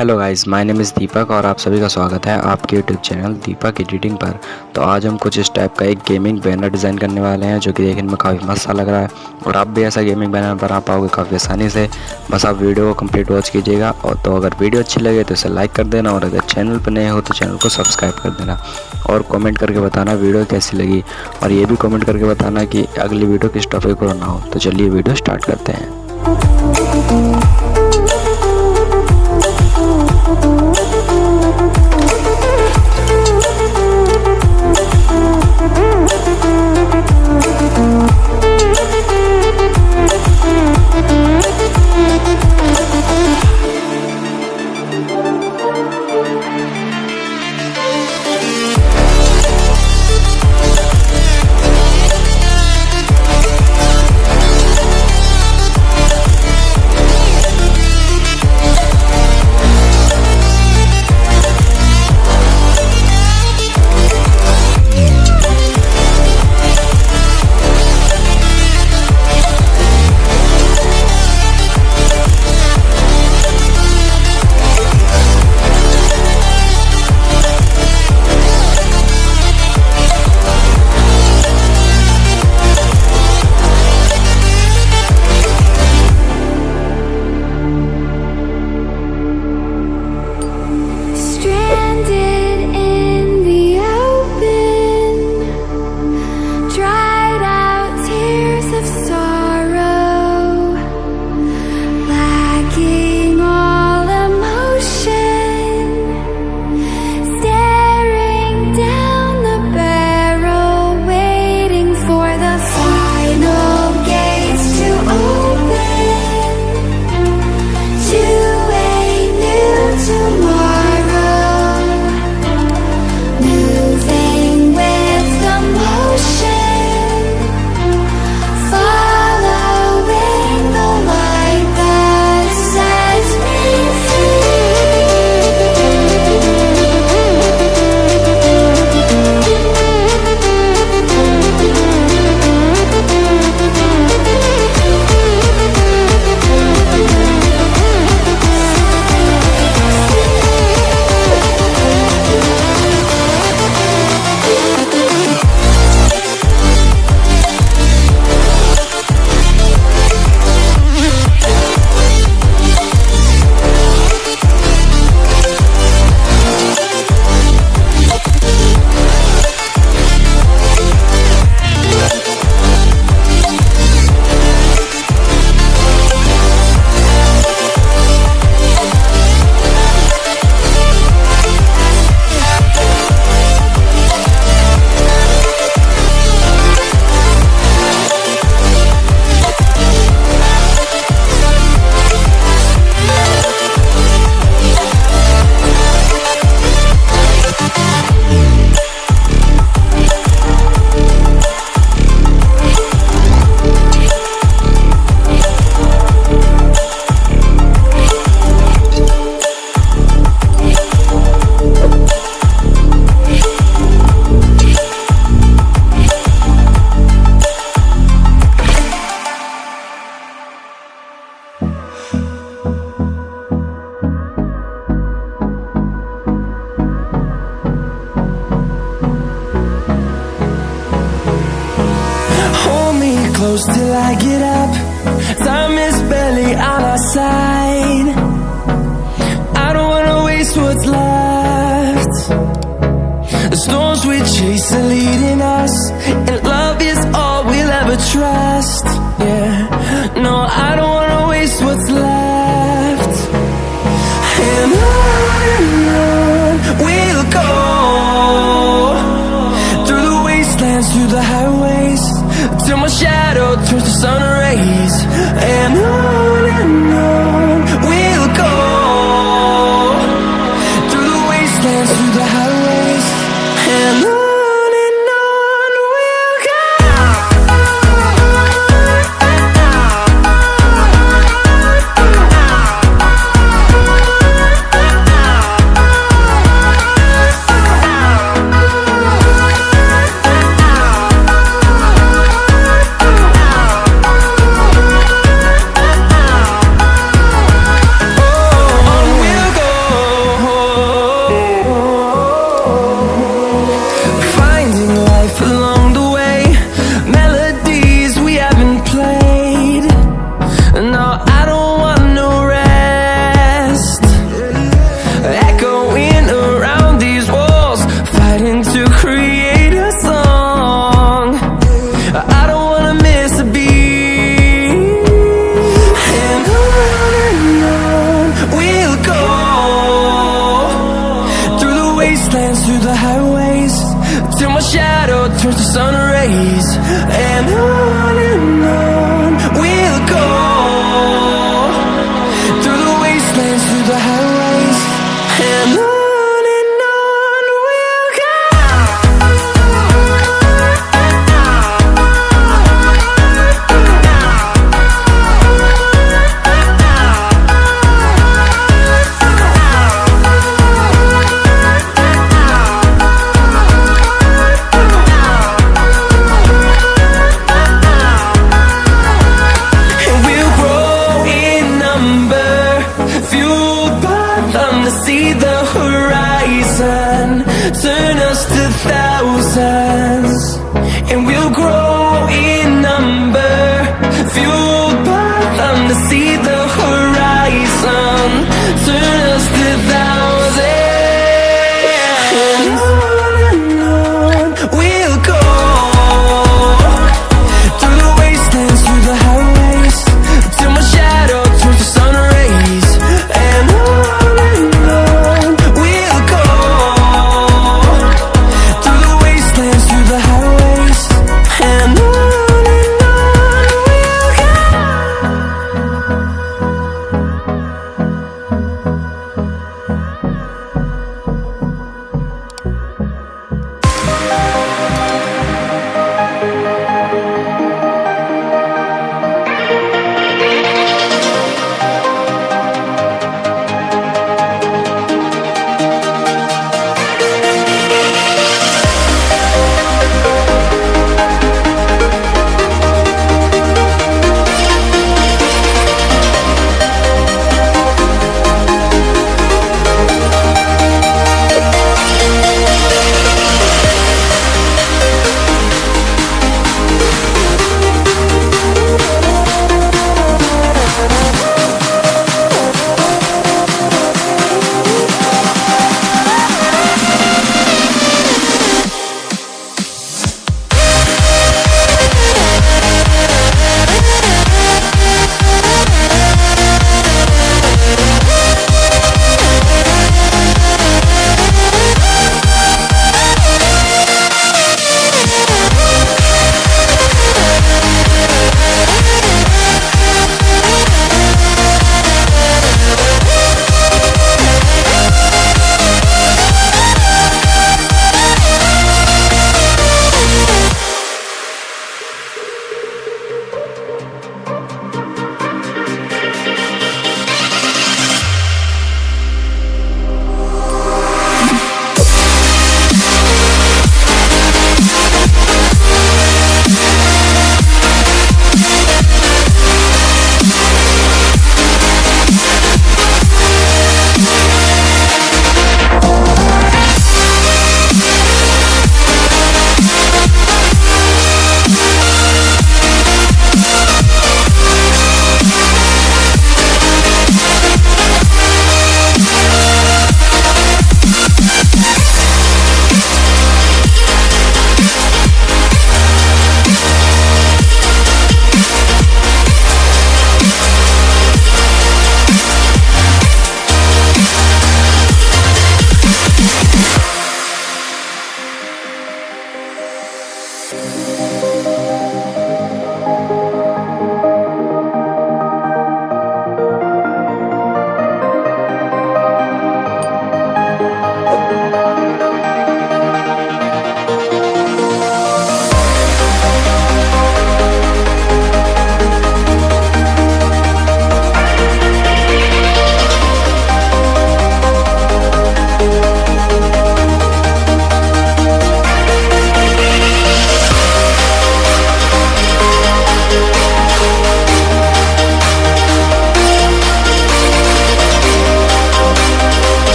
Hello guys, my name is Deepak और आप सभी का स्वागत है आपके यूट्यूब चैनल दीपक एडिटिंग पर। तो आज हम कुछ इस टाइप का एक गेमिंग बैनर डिज़ाइन करने वाले हैं जो कि देखने में काफ़ी मस्त सा लग रहा है और आप भी ऐसा गेमिंग बैनर बना पाओगे काफ़ी आसानी से। बस आप वीडियो को कंप्लीट वॉच कीजिएगा। और तो अगर वीडियो अच्छी लगे तो इसे लाइक कर देना और अगर चैनल पर नए हो तो चैनल को सब्सक्राइब कर देना और कॉमेंट करके बताना वीडियो कैसी लगी, और ये भी कॉमेंट करके बताना कि अगली वीडियो किस टॉपिक पर बनाओ। तो चलिए वीडियो स्टार्ट करते हैं। Close till I get up. Time is barely on our side. I don't wanna waste what's left. The storms we chase are leading us, and love is all we'll ever trust. Yeah, no, I don't wanna waste what's left. And on we'll go, through the wastelands, through the highways, till my shadow turns to sun rays. And on we'll go, through the wastelands, through the highways, and on we'll go. wastelands, through the highways, till my shadow turns to sun rays. And on we'll go, through the wastelands, through the highways, and on we'll go. See the horizon, turn us to thousands.